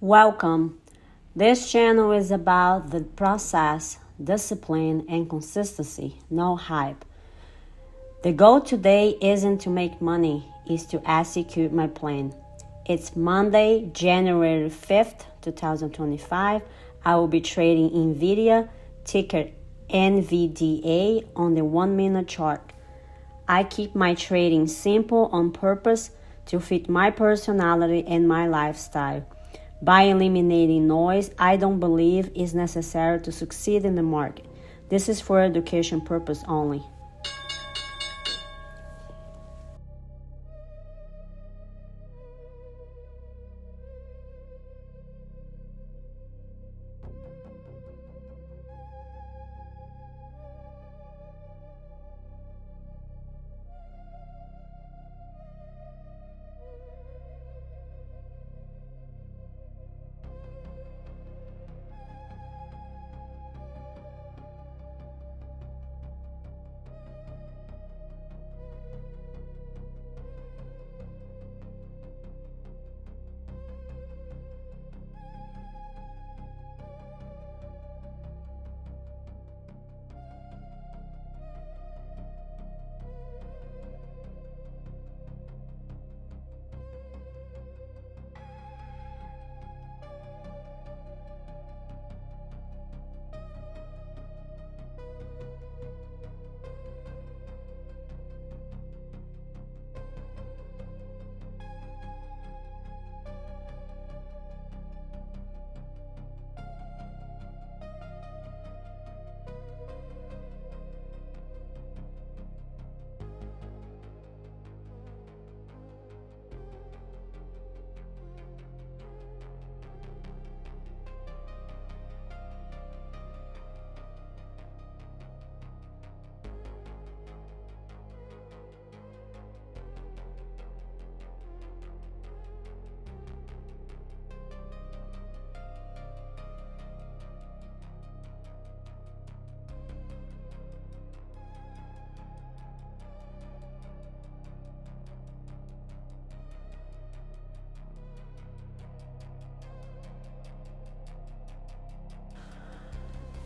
Welcome. This channel is about the process, discipline, and consistency, no hype. The goal today isn't to make money, it's to execute my plan. It's Monday, January 5th, 2025. I will be trading Nvidia, ticker NVDA, on the 1-minute chart. I keep my trading simple on purpose to fit my personality and my lifestyle. By eliminating noise, I don't believe is necessary to succeed in the market. This is for education purpose only.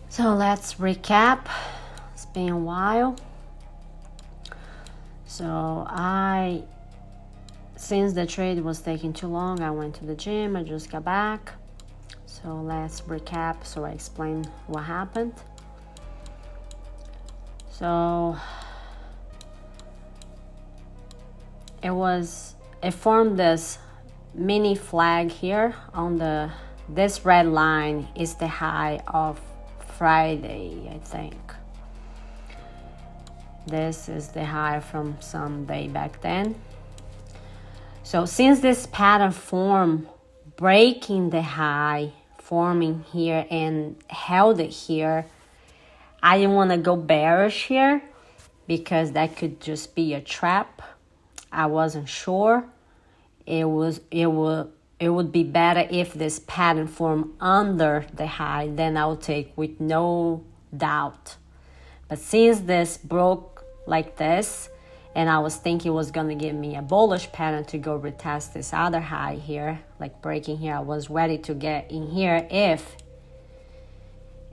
So let's recap. It's been a while. Since the trade was taking too long, I went to the gym. I just got back. So let's recap so I explain what happened. So it formed this mini flag here on this red line is the high of Friday, I think. This is the high from some day back then. So since this pattern formed, breaking the high, forming here and held it here, I didn't want to go bearish here because that could just be a trap. I wasn't sure. It would be better if this pattern formed under the high, then I'll take with no doubt. But since this broke like this, and I was thinking it was going to give me a bullish pattern to go retest this other high here, like breaking here, I was ready to get in here if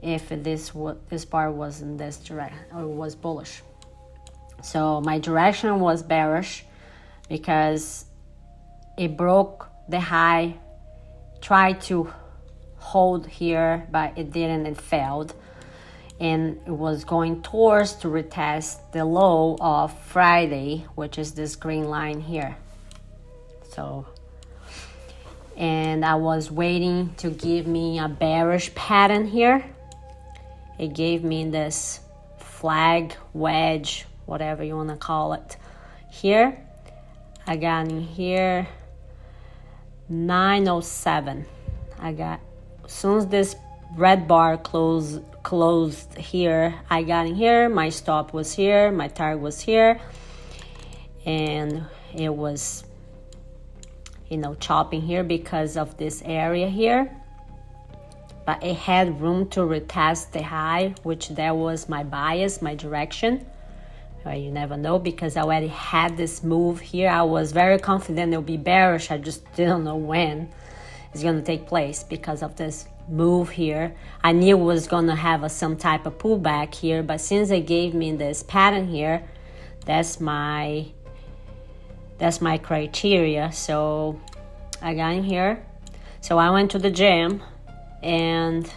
this bar was in this direction or was bullish. So my direction was bearish because it broke the high, tried to hold here, but it didn't, it failed. And it was going towards to retest the low of Friday, which is this green line here. And I was waiting to give me a bearish pattern here. It gave me this flag, wedge, whatever you want to call it. Here, I got in here 907. As soon as this red bar closed here, I got in here. My stop was here, my target was here, and it was chopping here because of this area here, but it had room to retest the high, which that was my bias, my direction. Well, you never know, because I already had this move here. I was very confident it would be bearish. I just didn't know when. is going to take place because of this move here. I knew it was going to have some type of pullback here, but since they gave me this pattern here, that's my criteria. So I got in here. So I went to the gym and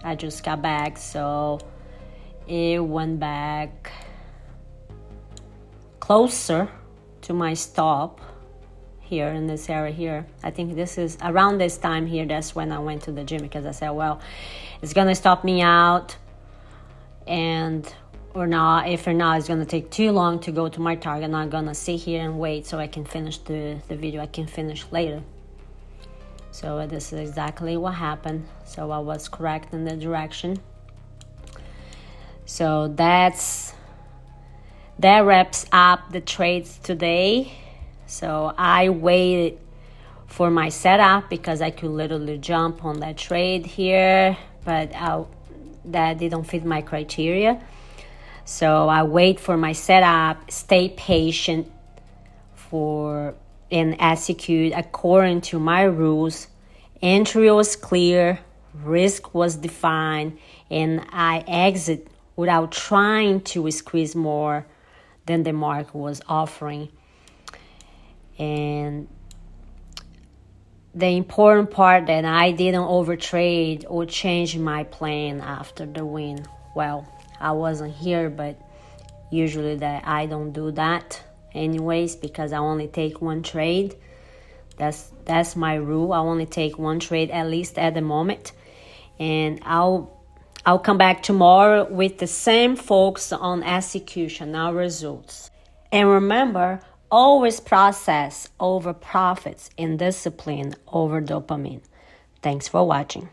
I just got back. So it went back closer to my stop here in this area here. I think this is around this time here. That's when I went to the gym, because I said, well, it's gonna stop me out, and or not. If or not, it's gonna take too long to go to my target. I'm not gonna sit here and wait so I can finish the video. I can finish later. So this is exactly what happened. So I was correct in the direction. So that wraps up the trades today. So I waited for my setup because I could literally jump on that trade here, but that didn't fit my criteria. So I wait for my setup, stay patient and execute according to my rules. Entry was clear, risk was defined, and I exit without trying to squeeze more than the market was offering. And the important part, that I didn't overtrade or change my plan after the win. Well, I wasn't here, but usually that I don't do that anyways, because I only take one trade. That's my rule. I only take one trade, at least at the moment. And I'll come back tomorrow with the same focus on execution, not results. And remember, always process over profits and discipline over dopamine. Thanks for watching.